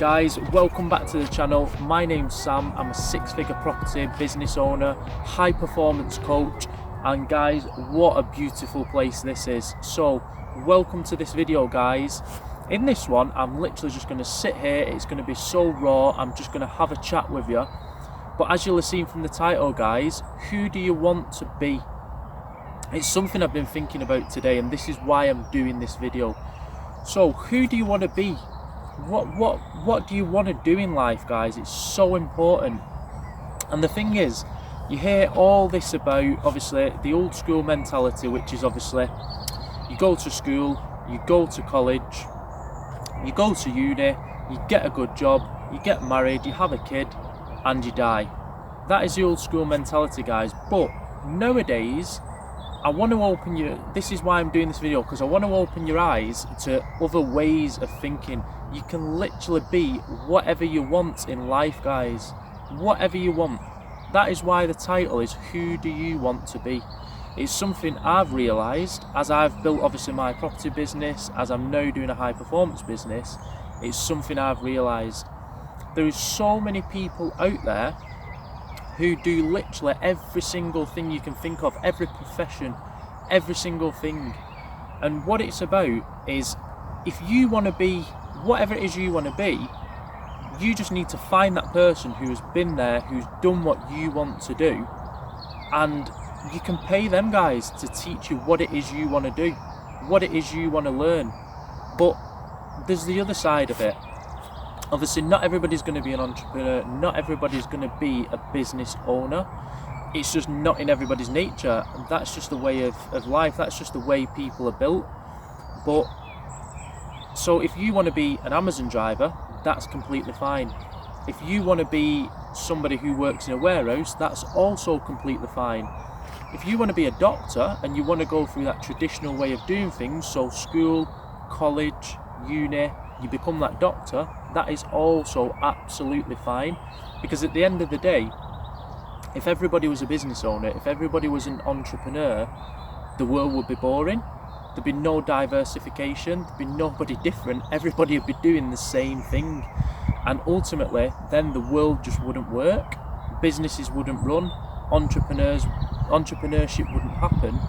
Guys, welcome back to the channel. My name's Sam. I'm a six-figure property business owner, high performance coach, and guys, what a beautiful place this is. So welcome to this video, guys. In this one, I'm literally just going to sit here. It's going to be so raw. I'm just going to have a chat with you. But as you'll have seen from the title, guys, who do you want to be? It's something I've been thinking about today, and this is why I'm doing this video. So who do you want to be? What do you want to do in life, guys? It's so important. And the thing is, you hear all this about, obviously, the old school mentality, which is obviously you go to school, you go to college, you go to uni, you get a good job, you get married, you have a kid, and you die. That is the old school mentality, guys. But nowadays, I want to open your, this is why I'm doing this video, because I want to open your eyes to other ways of thinking. You can literally be whatever you want in life, guys. Whatever you want. That is why the title is Who Do You Want to Be? It's something I've realised as I've built obviously my property business, as I'm now doing a high performance business. It's something I've realised. There is so many people out there who do literally every single thing you can think of, every profession, every single thing. And what it's about is, if you want to be whatever it is you want to be, you just need to find that person who has been there, who's done what you want to do, and you can pay them, guys, to teach you what it is you want to do, what it is you want to learn. But there's the other side of it. Obviously, not everybody's going to be an entrepreneur, not everybody's going to be a business owner. It's just not in everybody's nature. That's just the way of life, that's just the way people are built. But so if you want to be an Amazon driver, that's completely fine. If you want to be somebody who works in a warehouse, that's also completely fine. If you want to be a doctor and you want to go through that traditional way of doing things, so school, college, uni, you become that doctor, that is also absolutely fine. Because at the end of the day, if everybody was a business owner, if everybody was an entrepreneur, the world would be boring. There'd be no diversification, there'd be nobody different, everybody would be doing the same thing. And ultimately, then the world just wouldn't work, businesses wouldn't run, entrepreneurship wouldn't happen.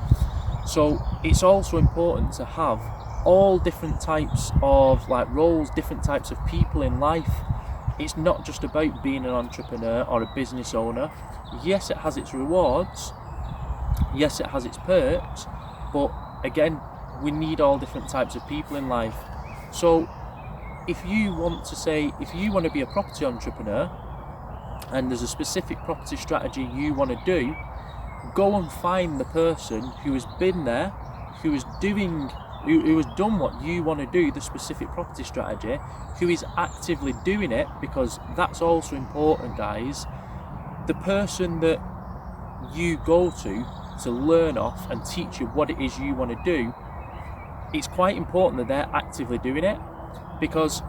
So it's also important to have all different types of roles, different types of people in life. It's not just about being an entrepreneur or a business owner. Yes, it has its rewards, yes, it has its perks, but again, we need all different types of people in life. So if you want to be a property entrepreneur and there's a specific property strategy you want to do, go and find the person who has been there, who has done what you want to do, the specific property strategy, who is actively doing it, because that's also important, guys. The person that you go to learn off and teach you what it is you want to do, it's quite important that they're actively doing it. Because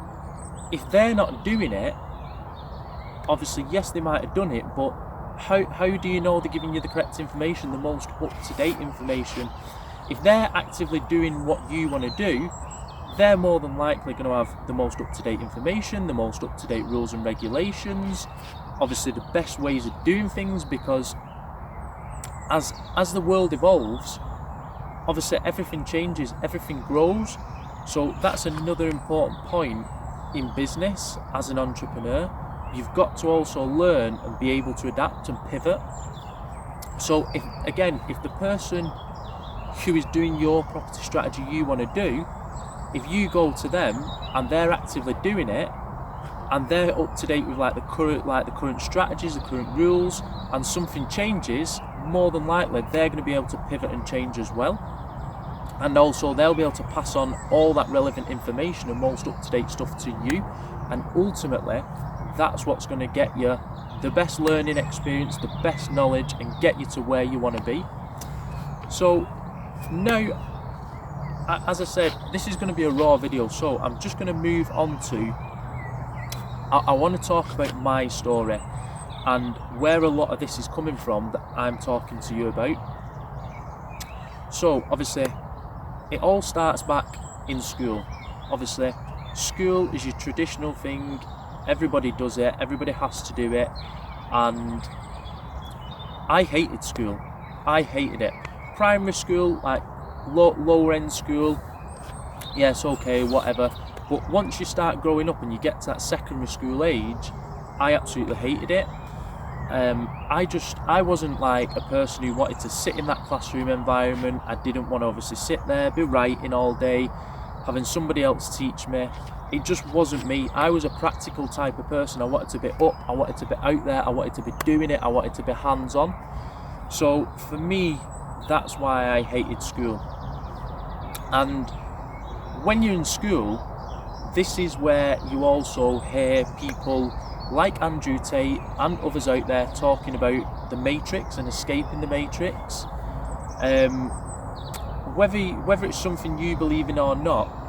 if they're not doing it, obviously yes, they might have done it, but how do you know they're giving you the correct information, the most up-to-date information? If they're actively doing what you want to do, they're more than likely going to have the most up-to-date information, the most up-to-date rules and regulations, obviously the best ways of doing things. Because as the world evolves, obviously everything changes, everything grows. So that's another important point in business as an entrepreneur. You've got to also learn and be able to adapt and pivot. So if the person who is doing your property strategy you want to do, if you go to them and they're actively doing it and they're up to date with the current strategies, the current rules, and something changes, more than likely they're going to be able to pivot and change as well. And also they'll be able to pass on all that relevant information and most up-to-date stuff to you. And ultimately, that's what's going to get you the best learning experience, the best knowledge, and get you to where you want to be. So now, as I said, this is going to be a raw video, so I'm just going to move on to, I want to talk about my story and where a lot of this is coming from that I'm talking to you about. So obviously, it all starts back in school. Obviously, school is your traditional thing. Everybody does it, everybody has to do it, and I hated school. I hated it. Primary school, like lower end school, yes, okay, whatever. But once you start growing up and you get to that secondary school age, I absolutely hated it. I wasn't like a person who wanted to sit in that classroom environment. I didn't want to obviously sit there, be writing all day, having somebody else teach me. It just wasn't me. I was a practical type of person. I wanted to be up, I wanted to be out there, I wanted to be doing it, I wanted to be hands-on. So for me, that's why I hated school. And when you're in school, this is where you also hear people like Andrew Tate and others out there talking about the matrix and escaping the matrix. Whether it's something you believe in or not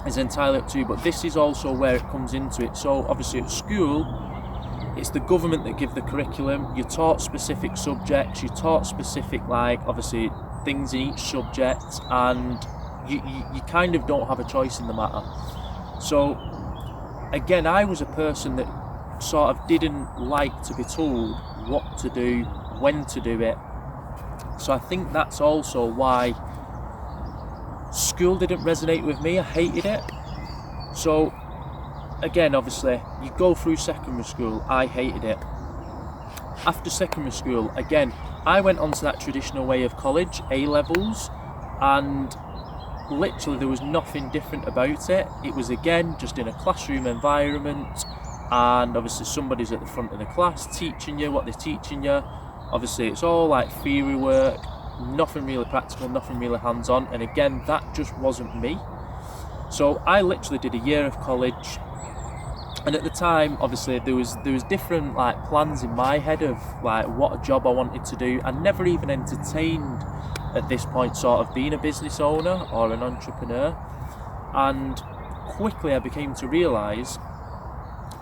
is entirely up to you, but this is also where it comes into it. So obviously at school, it's the government that give the curriculum. You're taught specific subjects, you're taught specific, like, obviously things in each subject, and you kind of don't have a choice in the matter. So again, I was a person that sort of didn't like to be told what to do, when to do it. So I think that's also why school didn't resonate with me. I hated it. So again, obviously, you go through secondary school, I hated it. After secondary school, again, I went on to that traditional way of college, A-levels, and literally there was nothing different about it. It was again just in a classroom environment, and obviously somebody's at the front of the class teaching you what they're teaching you. Obviously it's all like theory work, nothing really practical, nothing really hands-on, and again, that just wasn't me. So I literally did a year of college, and at the time, obviously there was different like plans in my head of like what job I wanted to do. I never even entertained at this point sort of being a business owner or an entrepreneur, and quickly I became to realise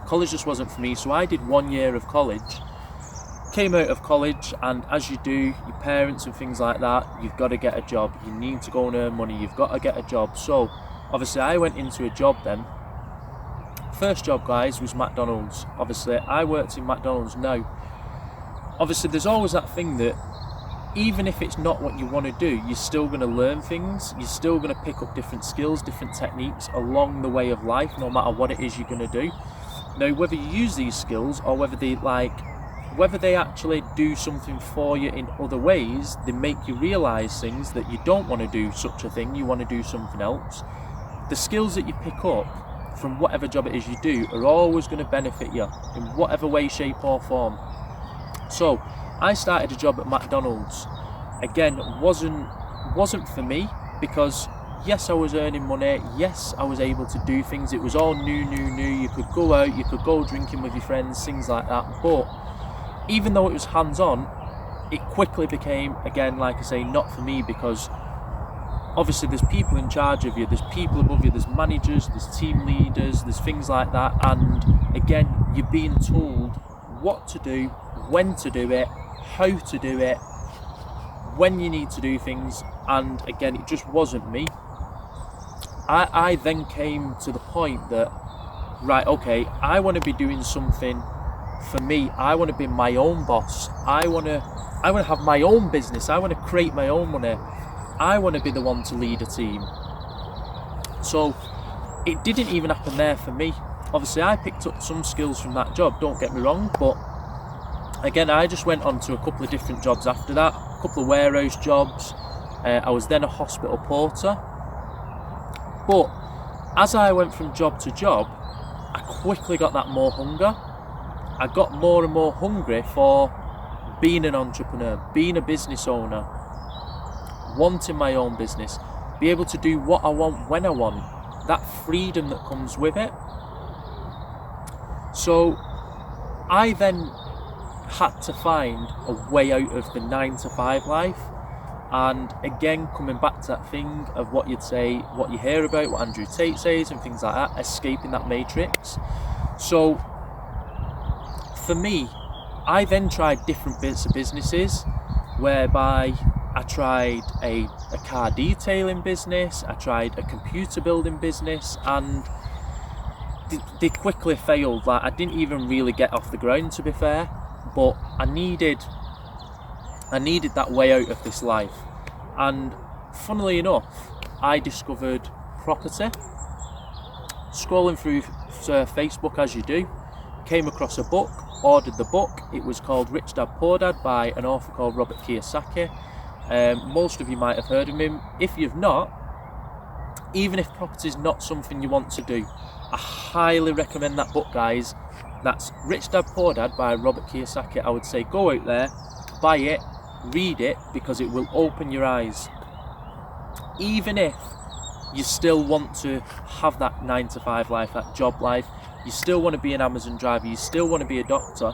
college just wasn't for me. So I did 1 year of college, came out of college, and as you do, your parents and things like that, you've got to get a job, you need to go and earn money, you've got to get a job. So obviously I went into a job then. First job, guys, was McDonald's. Obviously I worked in McDonald's now. Obviously there's always that thing that even if it's not what you want to do, you're still going to learn things, you're still going to pick up different skills, different techniques along the way of life, no matter what it is you're going to do. Now, whether you use these skills or whether they actually do something for you in other ways, they make you realise things that you don't want to do such a thing, you want to do something else. The skills that you pick up from whatever job it is you do are always going to benefit you in whatever way, shape or form. So I started a job at McDonald's. Again, wasn't for me, because yes, I was earning money, yes, I was able to do things, it was all new, you could go out, you could go drinking with your friends, things like that. But even though it was hands-on, it quickly became, again, like I say, not for me, because obviously there's people in charge of you, there's people above you, there's managers, there's team leaders, there's things like that, and again, you're being told what to do, when to do it, how to do it, when you need to do things, and again, it just wasn't me. I then came to the point that, right, okay, I want to be doing something for me. I want to be my own boss. I want to have my own business. I want to create my own money. I want to be the one to lead a team. So it didn't even happen there for me. Obviously, I picked up some skills from that job, don't get me wrong, but again, I just went on to a couple of different jobs after that, a couple of warehouse jobs. I was then a hospital porter. But as I went from job to job, I quickly got that more hunger. I got more and more hungry for being an entrepreneur, being a business owner, wanting my own business, be able to do what I want when I want, that freedom that comes with it. So I then had to find a way out of the 9-to-5 life. And again, coming back to that thing of what you'd say, what you hear about, what Andrew Tate says and things like that, escaping that matrix. So for me, I then tried different bits of businesses, whereby I tried a car detailing business, I tried a computer building business, and they quickly failed. Like, I didn't even really get off the ground, to be fair, but I needed that way out of this life. And funnily enough, I discovered property scrolling through Facebook, as you do. Came across a book, ordered the book. It was called Rich Dad Poor Dad by an author called Robert Kiyosaki. Most of you might have heard of him. If you've not, even if property is not something you want to do, I highly recommend that book, guys. That's Rich Dad Poor Dad by Robert Kiyosaki. I would say go out there, buy it, read it, because it will open your eyes. Even if you still want to have that 9-to-5 life, that job life, you still want to be an Amazon driver, you still want to be a doctor,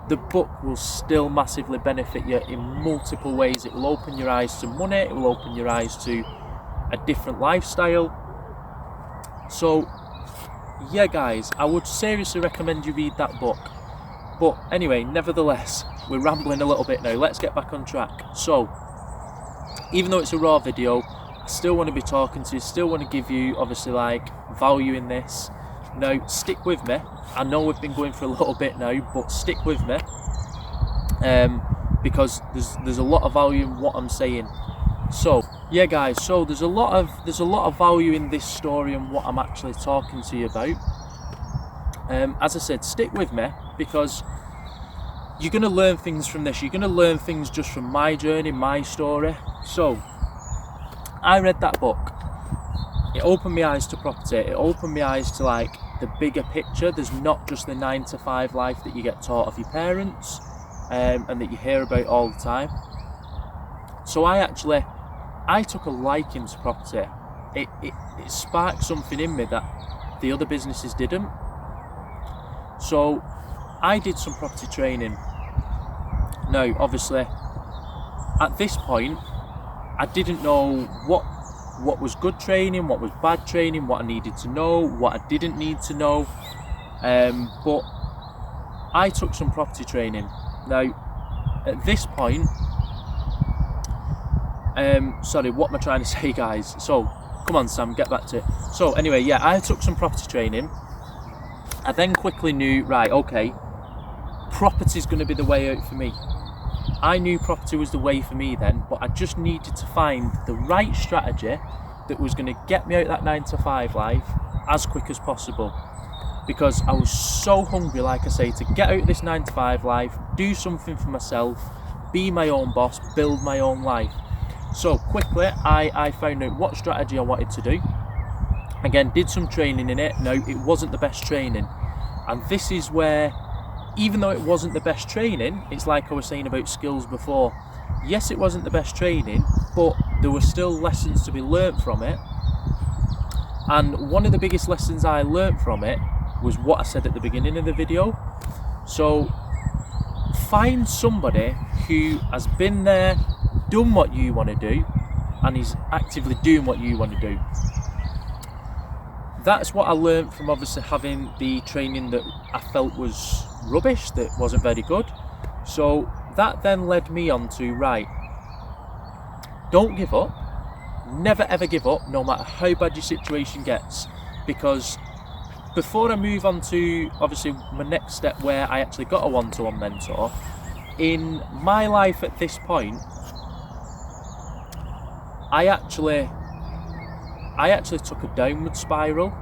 the book will still massively benefit you in multiple ways. It will open your eyes to money, it will open your eyes to a different lifestyle. So yeah, guys, I would seriously recommend you read that book. But anyway, nevertheless, we're rambling a little bit now. Let's get back on track. So even though it's a raw video, I still want to be talking to you, still want to give you obviously like value in this. Now stick with me. I know we've been going for a little bit now, but stick with me, because there's a lot of value in what I'm saying. So yeah, guys, so there's a lot of value in this story and what I'm actually talking to you about. As I said, stick with me, because you're going to learn things from this. You're going to learn things just from my journey, my story. So I read that book. It opened my eyes to property. It opened my eyes to like the bigger picture. There's not just the 9-to-5 life that you get taught of your parents, and that you hear about all the time. So I took a liking to property. It sparked something in me that the other businesses didn't. So I did some property training. Now obviously at this point I didn't know what was good training, what was bad training, what I needed to know, what I didn't need to know, but I took some property training. Now at this point, sorry, what am I trying to say, guys? So come on, Sam, get back to it. So anyway, yeah, I took some property training. I then quickly knew, right, okay, property's going to be the way out for me. I knew property was the way for me then, but I just needed to find the right strategy that was going to get me out that 9-to-5 life as quick as possible. Because I was so hungry, like I say, to get out of this 9-to-5 life, do something for myself, be my own boss, build my own life. So quickly, I found out what strategy I wanted to do. Again, did some training in it. No, it wasn't the best training. And this is where, even though it wasn't the best training, it's like I was saying about skills before. Yes, it wasn't the best training, but there were still lessons to be learnt from it. And one of the biggest lessons I learnt from it was what I said at the beginning of the video. So find somebody who has been there, done what you want to do, and is actively doing what you want to do. That's what I learned from obviously having the training that I felt was rubbish, that wasn't very good. So that then led me on to, right, don't give up, never ever give up, no matter how bad your situation gets. Because before I move on to obviously my next step, where I actually got a one-to-one mentor, in my life at this point, I actually took a downward spiral.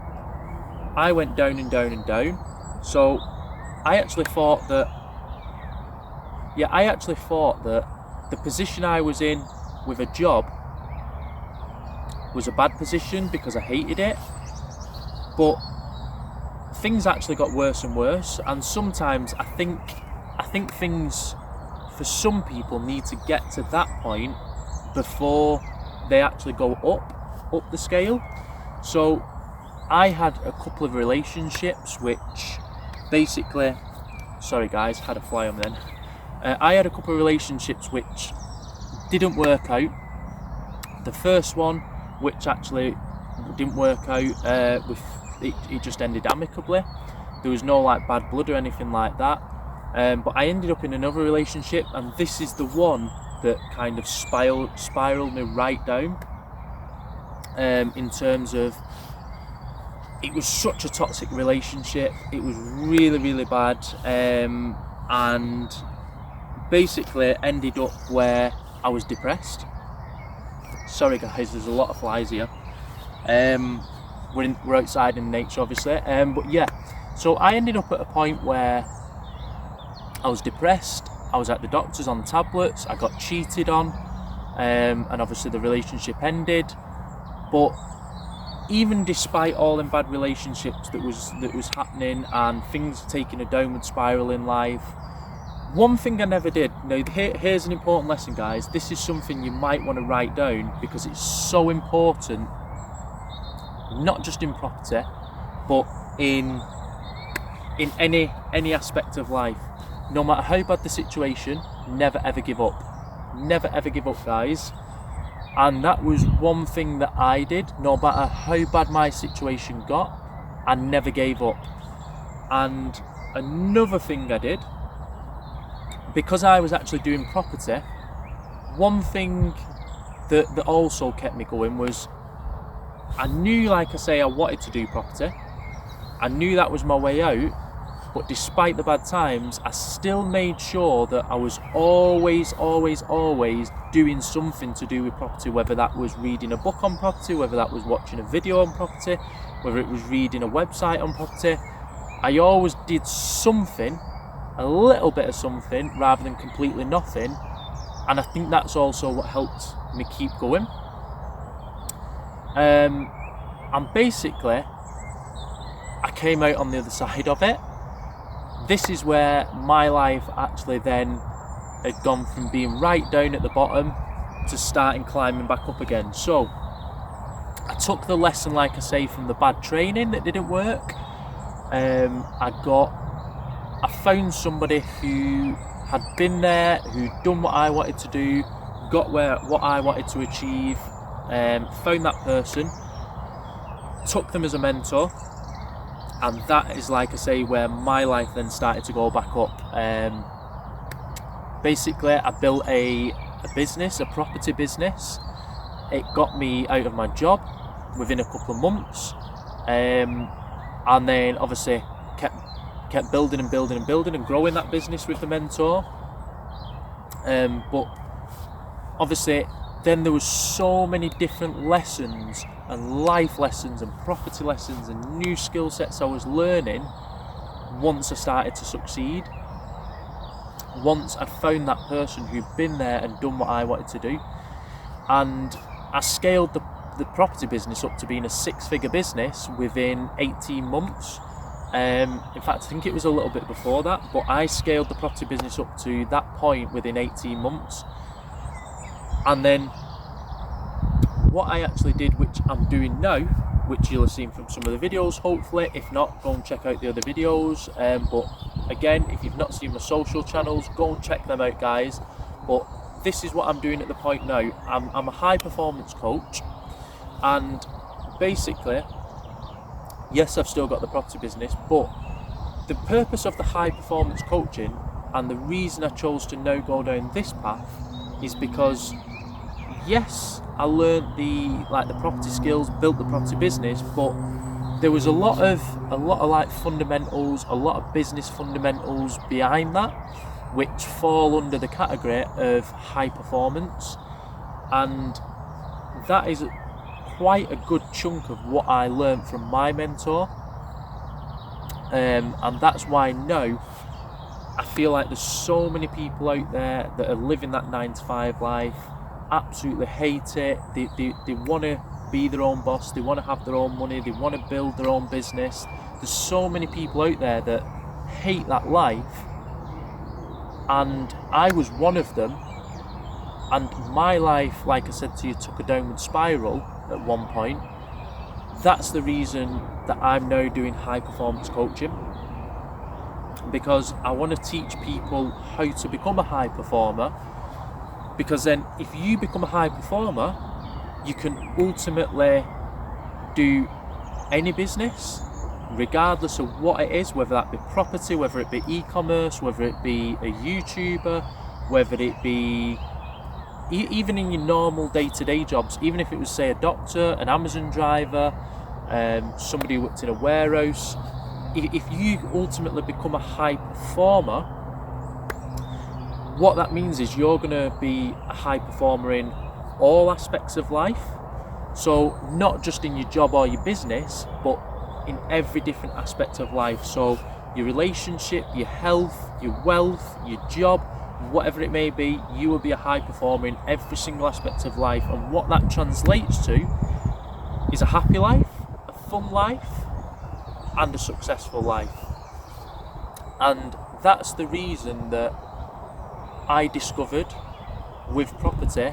I went down and down and down. So I actually thought that the position I was in with a job was a bad position because I hated it. But things actually got worse and worse, and sometimes I think things for some people need to get to that point before they actually go up the scale. So I had a couple of relationships which basically, sorry guys, had a fly on then. I had a couple of relationships which didn't work out. The first one, which actually didn't work out, it just ended amicably. There was no like bad blood or anything like that. But I ended up in another relationship, and this is the one that kind of spiraled me right down, in terms of it was such a toxic relationship. It was really, really bad, and basically ended up where I was depressed. Sorry guys, there's a lot of flies here. We're outside in nature, obviously, but yeah, so I ended up at a point where I was depressed. I was at the doctors on tablets. I got cheated on, and obviously the relationship ended. But even despite all them bad relationships that was happening and things taking a downward spiral in life, one thing I never did. Now here's an important lesson, guys. This is something you might want to write down because it's so important, not just in property, but in any aspect of life. No matter how bad the situation, never ever give up. Never ever give up, guys. And that was one thing that I did. No matter how bad my situation got, I never gave up. And another thing I did, because I was actually doing property, one thing that also kept me going was I knew, like I say, I wanted to do property. I knew that was my way out, but despite the bad times, I still made sure that I was always doing something to do with property, whether that was reading a book on property, whether that was watching a video on property, whether it was reading a website on property. I always did something, a little bit of something, rather than completely nothing, and I think that's also what helped me keep going. And basically, I came out on the other side of it. This is where my life actually then had gone from being right down at the bottom to starting climbing back up again. So I took the lesson, like I say, from the bad training that didn't work. I found somebody who had been there, who'd done what I wanted to do, got what I wanted to achieve, found that person, took them as a mentor, and that is, like I say, where my life then started to go back up. Basically, I built a business, a property business. It got me out of my job within a couple of months, and then obviously kept building and growing that business with the mentor. But obviously then there was so many different lessons and life lessons and property lessons and new skill sets I was learning once I started to succeed. Once I'd found that person who'd been there and done what I wanted to do, and I scaled the property business up to being a 6-figure business within 18 months. In fact, I think it was a little bit before that, but I scaled the property business up to that point within 18 months. And then what I actually did, which I'm doing now, which you'll have seen from some of the videos hopefully. If not, go and check out the other videos. But again, if you've not seen my social channels, go and check them out, guys. But this is what I'm doing at the point now. I'm a high performance coach, and basically, yes, I've still got the property business, but the purpose of the high performance coaching and the reason I chose to now go down this path is because, yes, I learned the property skills, built the property business, but there was a lot of like fundamentals, a lot of business fundamentals behind that, which fall under the category of high performance, and that is quite a good chunk of what I learned from my mentor, and that's why now I feel like there's so many people out there that are living that 9-to-5 life, absolutely hate it. They want to be their own boss, they want to have their own money, they want to build their own business. There's so many people out there that hate that life, and I was one of them. And my life, like I said to you, took a downward spiral at one point. That's the reason that I'm now doing high performance coaching, because I want to teach people how to become a high performer, because then if you become a high performer, you can ultimately do any business, regardless of what it is, whether that be property, whether it be e-commerce, whether it be a YouTuber, whether it be even in your normal day-to-day jobs, even if it was, say, a doctor, an Amazon driver, somebody who worked in a warehouse. If you ultimately become a high performer, what that means is you're going to be a high performer in all aspects of life. So not just in your job or your business, but in every different aspect of life. So your relationship, your health, your wealth, your job, whatever it may be, you will be a high performer in every single aspect of life. And what that translates to is a happy life, a fun life, and a successful life. And that's the reason that I discovered with property,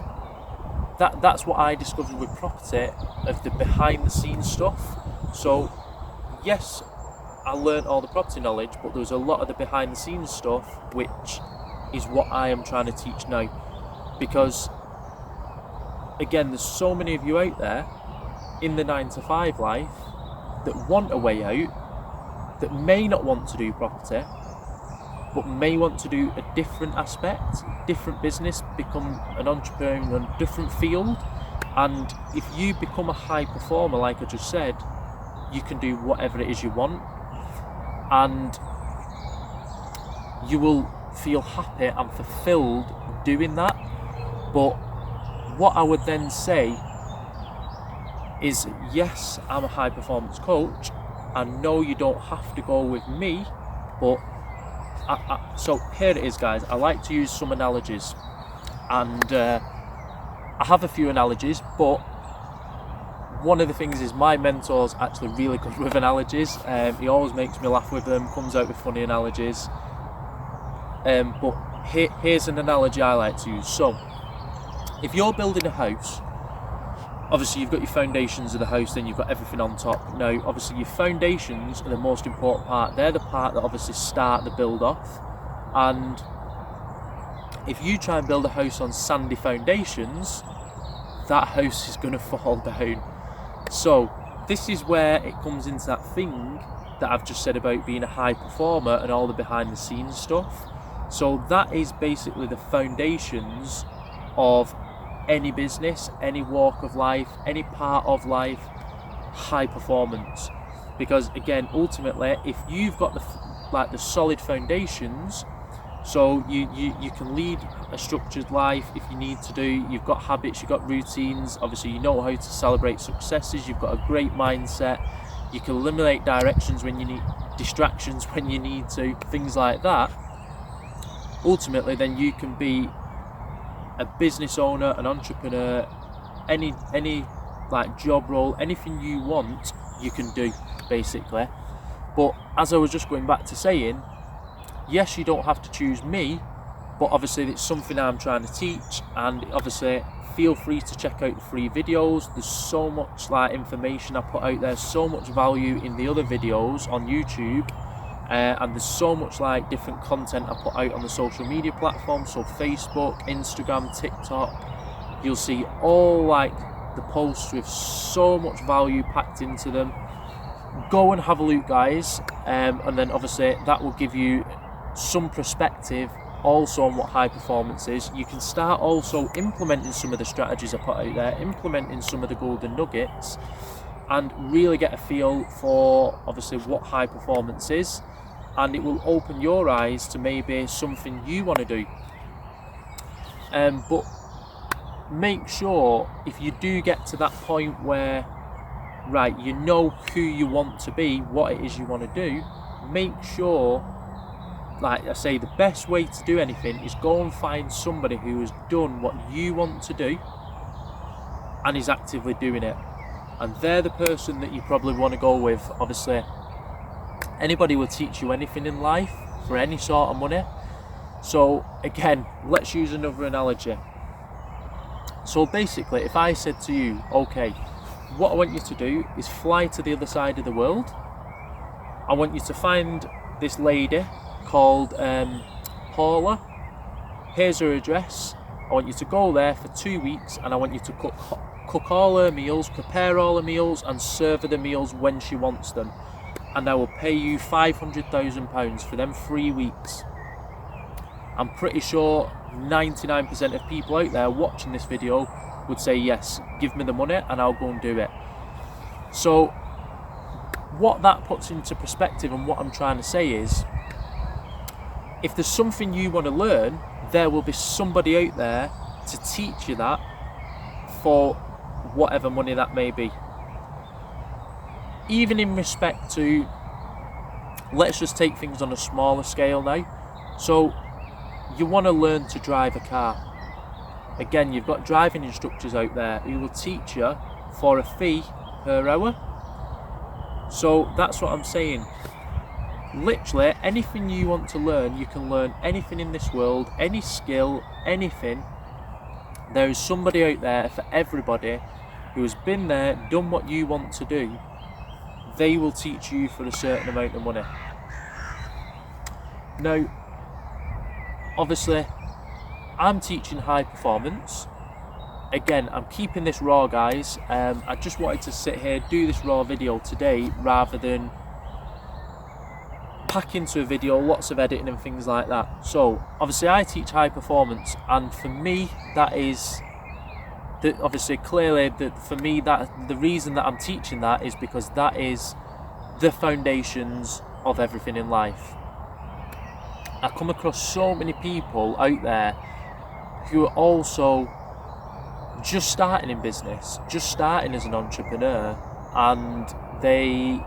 that's what I discovered with property, of the behind the scenes stuff. So yes, I learned all the property knowledge, but there was a lot of the behind the scenes stuff, which is what I am trying to teach now. Because again, there's so many of you out there in the 9-to-5 life that want a way out, that may not want to do property, but may want to do a different aspect, different business, become an entrepreneur in a different field. And if you become a high performer, like I just said, you can do whatever it is you want, and you will feel happy and fulfilled doing that. But what I would then say is, yes, I'm a high performance coach, and no, you don't have to go with me, but so here it is, guys. I like to use some analogies, and I have a few analogies, but one of the things is my mentor's actually really good with analogies. He always makes me laugh with them, comes out with funny analogies. But here's an analogy I like to use. So if you're building a house, obviously you've got your foundations of the house, then you've got everything on top. Now obviously your foundations are the most important part. They're the part that obviously start the build off. And if you try and build a house on sandy foundations, that house is going to fall down. So this is where it comes into that thing that I've just said about being a high performer and all the behind the scenes stuff. So that is basically the foundations of any business, any walk of life, any part of life, high performance. Because again, ultimately, if you've got the solid foundations, so you can lead a structured life if you need to do. You've got habits, you've got routines, obviously you know how to celebrate successes, you've got a great mindset, you can eliminate distractions when you need to, things like that. Ultimately then you can be a business owner, an entrepreneur, any like job role, anything you want, you can do basically. But as I was just going back to saying, yes, you don't have to choose me, but obviously it's something I'm trying to teach, and obviously feel free to check out the free videos. There's so much like information I put out there, so much value in the other videos on YouTube, and there's so much like different content I put out on the social media platforms, so Facebook, Instagram, TikTok. You'll see all like the posts with so much value packed into them. Go and have a look, guys, and then obviously that will give you some perspective also on what high performance is. You can start also implementing some of the strategies I put out there, implementing some of the golden nuggets, and really get a feel for obviously what high performance is, and it will open your eyes to maybe something you want to do. But make sure, if you do get to that point where right, you know who you want to be, what it is you want to do, make sure, like I say, the best way to do anything is go and find somebody who has done what you want to do and is actively doing it, and they're the person that you probably want to go with. Obviously anybody will teach you anything in life for any sort of money. So again, let's use another analogy. So basically, if I said to you, okay, what I want you to do is fly to the other side of the world. I want you to find this lady called Paula. Here's her address. I want you to go there for 2 weeks, and I want you to cook all her meals, prepare all her meals, and serve her the meals when she wants them. And I will pay you £500,000 for them 3 weeks. I'm pretty sure 99% of people out there watching this video would say yes, give me the money and I'll go and do it. So what that puts into perspective, and what I'm trying to say is, if there's something you want to learn, there will be somebody out there to teach you that for whatever money that may be. Even in respect to, let's just take things on a smaller scale now. So you want to learn to drive a car. Again, you've got driving instructors out there who will teach you for a fee per hour. So that's what I'm saying. Literally anything you want to learn, you can learn anything in this world, any skill, anything. There is somebody out there for everybody who has been there, done what you want to do. They will teach you for a certain amount of money. Now, obviously, I'm teaching high performance. Again, I'm keeping this raw, guys. I just wanted to sit here, do this raw video today, rather than pack into a video, lots of editing and things like that. So obviously I teach high performance, and for me that is obviously clearly that for me that the reason that I'm teaching that is because that is the foundations of everything in life. I come across so many people out there who are also just starting in business, just starting as an entrepreneur, and they're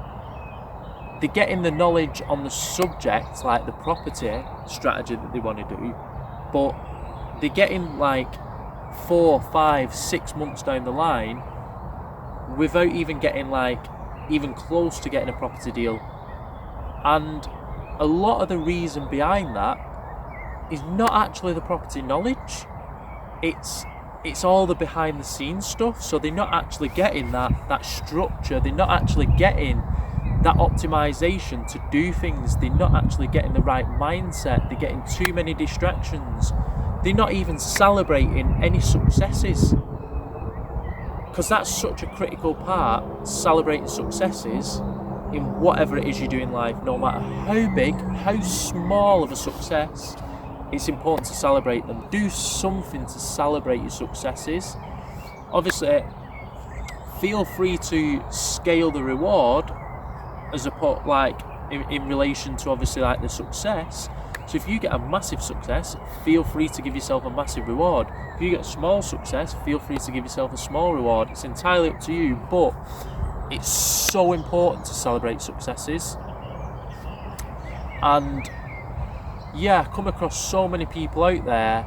getting the knowledge on the subject, like the property strategy that they want to do, but they're getting like 4, 5, 6 months down the line without even getting like even close to getting a property deal. And a lot of the reason behind that is not actually the property knowledge, it's all the behind the scenes stuff. So they're not actually getting that structure, they're not actually getting that optimization to do things, they're not actually getting the right mindset, they're getting too many distractions, they're not even celebrating any successes, because that's such a critical part, celebrating successes in whatever it is you do in life. No matter how big, how small of a success, it's important to celebrate them. Do something to celebrate your successes. Obviously, feel free to scale the reward as in relation to obviously like the success. So if you get a massive success, feel free to give yourself a massive reward. If you get a small success, feel free to give yourself a small reward. It's entirely up to you, but it's so important to celebrate successes. And yeah, I come across so many people out there,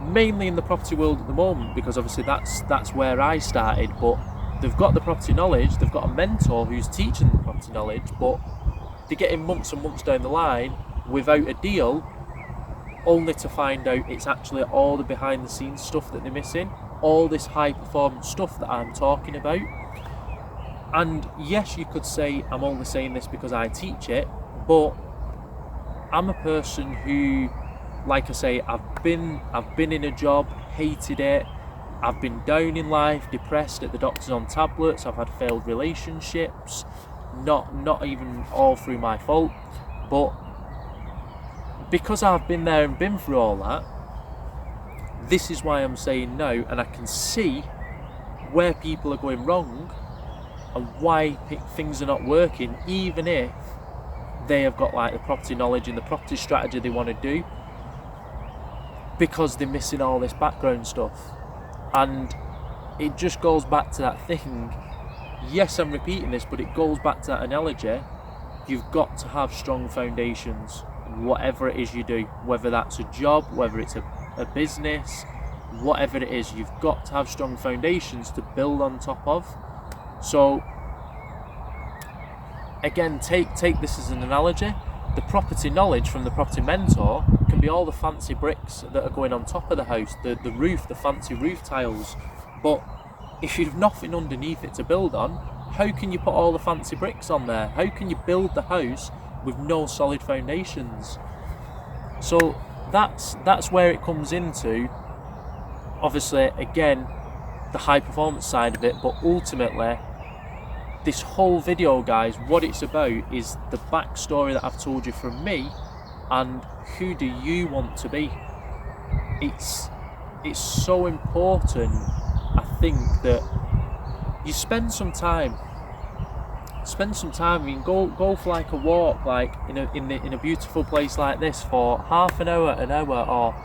mainly in the property world at the moment, because obviously that's where I started, but they've got the property knowledge, they've got a mentor who's teaching them the property knowledge, but they're getting months and months down the line without a deal, only to find out it's actually all the behind the scenes stuff that they're missing, all this high performance stuff that I'm talking about. And yes, you could say I'm only saying this because I teach it, but I'm a person who, like I say, I've been in a job, hated it, I've been down in life, depressed, at the doctor's on tablets, I've had failed relationships, not even all through my fault, but because I've been there and been through all that, this is why I'm saying no, and I can see where people are going wrong and why things are not working, even if they have got like the property knowledge and the property strategy they want to do, because they're missing all this background stuff. And it just goes back to that thing, yes, I'm repeating this, but it goes back to that analogy. You've got to have strong foundations, whatever it is you do, whether that's a job, whether it's a business, whatever it is, you've got to have strong foundations to build on top of. So again, take this as an analogy. The property knowledge from the property mentor can be all the fancy bricks that are going on top of the house, the roof, the fancy roof tiles, but if you've nothing underneath it to build on, how can you put all the fancy bricks on there? How can you build the house with no solid foundations? So that's where it comes into, obviously, again, the high performance side of it, but ultimately this whole video, guys, what it's about is the backstory that I've told you from me, and who do you want to be. It's so important, I think, that you spend some time spend some time. I mean, go for like a walk, like in a beautiful place like this for half an hour, or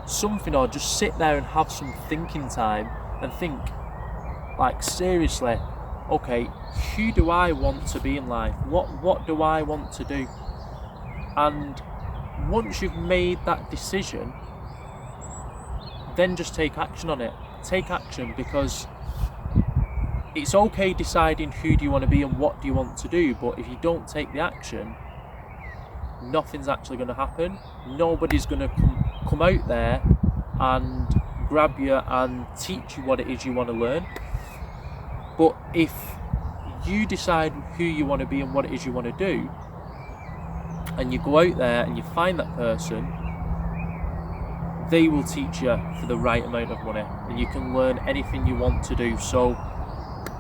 something, or just sit there and have some thinking time and think, like, seriously, okay, who do I want to be in life? What do I want to do? And once you've made that decision, then just take action on it. Take action, because it's okay deciding who do you want to be and what do you want to do, but if you don't take the action, nothing's actually going to happen. Nobody's going to come out there and grab you and teach you what it is you want to learn. But if you decide who you want to be and what it is you want to do, and you go out there and you find that person, they will teach you for the right amount of money, and you can learn anything you want to do. So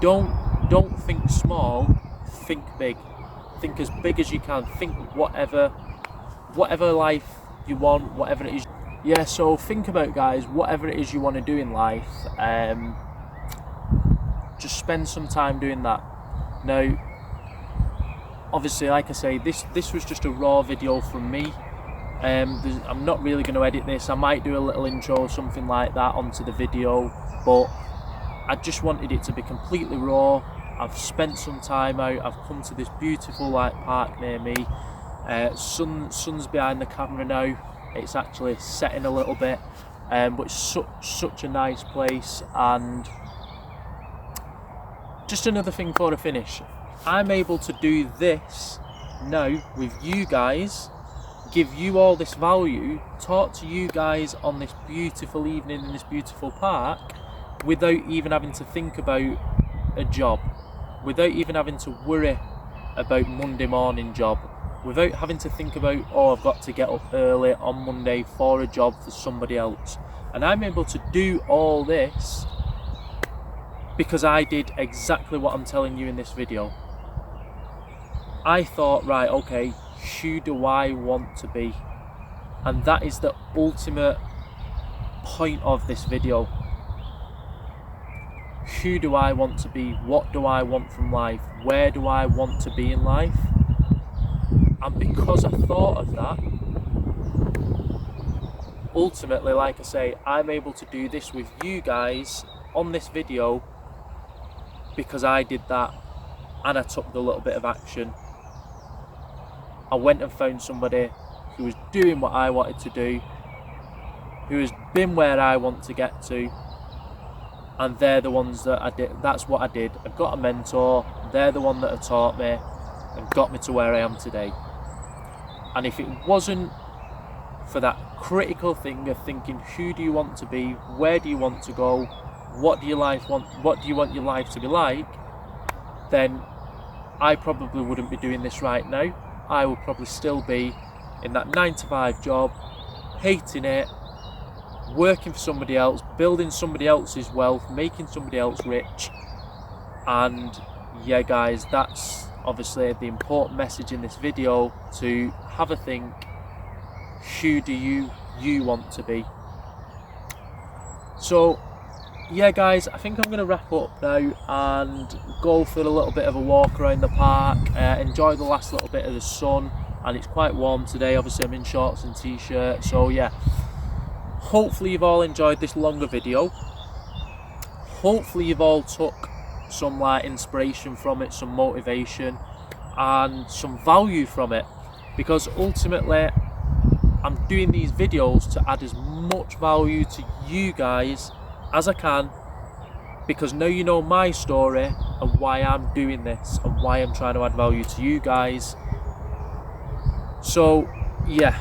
don't think small, think big. Think as big as you can. Think whatever life you want, whatever it is. Yeah, so think about, guys, whatever it is you want to do in life, just spend some time doing that. Now, obviously, like I say, this was just a raw video from me. I'm not really going to edit this. I might do a little intro or something like that onto the video, but I just wanted it to be completely raw. I've spent some time out. I've come to this beautiful park near me. Sun's behind the camera now. It's actually setting a little bit, but it's such a nice place. And just another thing before I finish, I'm able to do this now with you guys, give you all this value, talk to you guys on this beautiful evening in this beautiful park, without even having to think about a job, without even having to worry about Monday morning job, without having to think about, oh, I've got to get up early on Monday for a job for somebody else. And I'm able to do all this because I did exactly what I'm telling you in this video. I thought, right, okay, who do I want to be? And that is the ultimate point of this video. Who do I want to be? What do I want from life? Where do I want to be in life? And because I thought of that, ultimately, like I say, I'm able to do this with you guys on this video because I did that and I took the little bit of action. I went and found somebody who was doing what I wanted to do, who has been where I want to get to, and they're the ones that I did. That's what I did. I got a mentor. They're the one that have taught me and got me to where I am today. And if it wasn't for that critical thing of thinking, who do you want to be? Where do you want to go? What do you want your life to be like? Then I probably wouldn't be doing this right now. I would probably still be in that 9-to-5 job, hating it, working for somebody else, building somebody else's wealth, making somebody else rich. And yeah, guys, that's obviously the important message in this video, to have a think, who do you want to be? So yeah, guys, I think I'm going to wrap up now and go for a little bit of a walk around the park, enjoy the last little bit of the sun. And it's quite warm today. Obviously I'm in shorts and t-shirt, so yeah, hopefully you've all enjoyed this longer video. Hopefully you've all took some inspiration from it, some motivation and some value from it, because ultimately I'm doing these videos to add as much value to you guys as I can, because now you know my story and why I'm doing this and why I'm trying to add value to you guys. So yeah,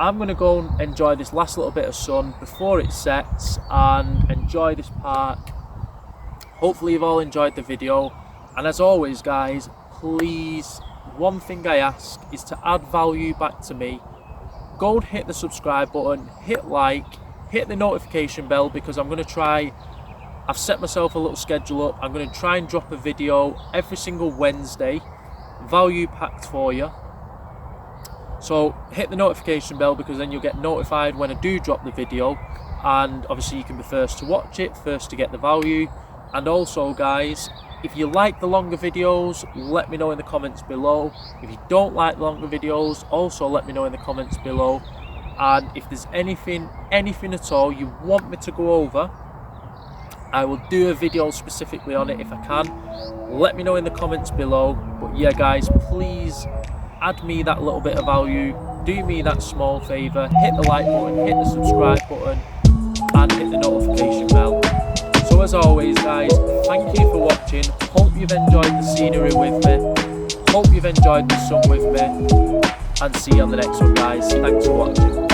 I'm going to go and enjoy this last little bit of sun before it sets and enjoy this park. Hopefully you've all enjoyed the video, and as always guys, please, one thing I ask is to add value back to me. Go and hit the subscribe button, hit like, hit the notification bell, because I'm going to try, I've set myself a little schedule up, I'm going to try and drop a video every single Wednesday, value packed for you. So hit the notification bell, because then you'll get notified when I do drop the video, and obviously you can be first to watch it, first to get the value. And also guys, If you like the longer videos, let me know in the comments below. If you don't like longer videos, also let me know in the comments below. And if there's anything at all you want me to go over, I will do a video specifically on it if I can. Let me know in the comments below. But yeah guys, please add me that little bit of value. Do me that small favour. Hit the like button, hit the subscribe button, and hit the notification bell. So as always guys, thank you for watching. Hope you've enjoyed the scenery with me. Hope you've enjoyed the sun with me. And see you on the next one guys. Thanks for watching.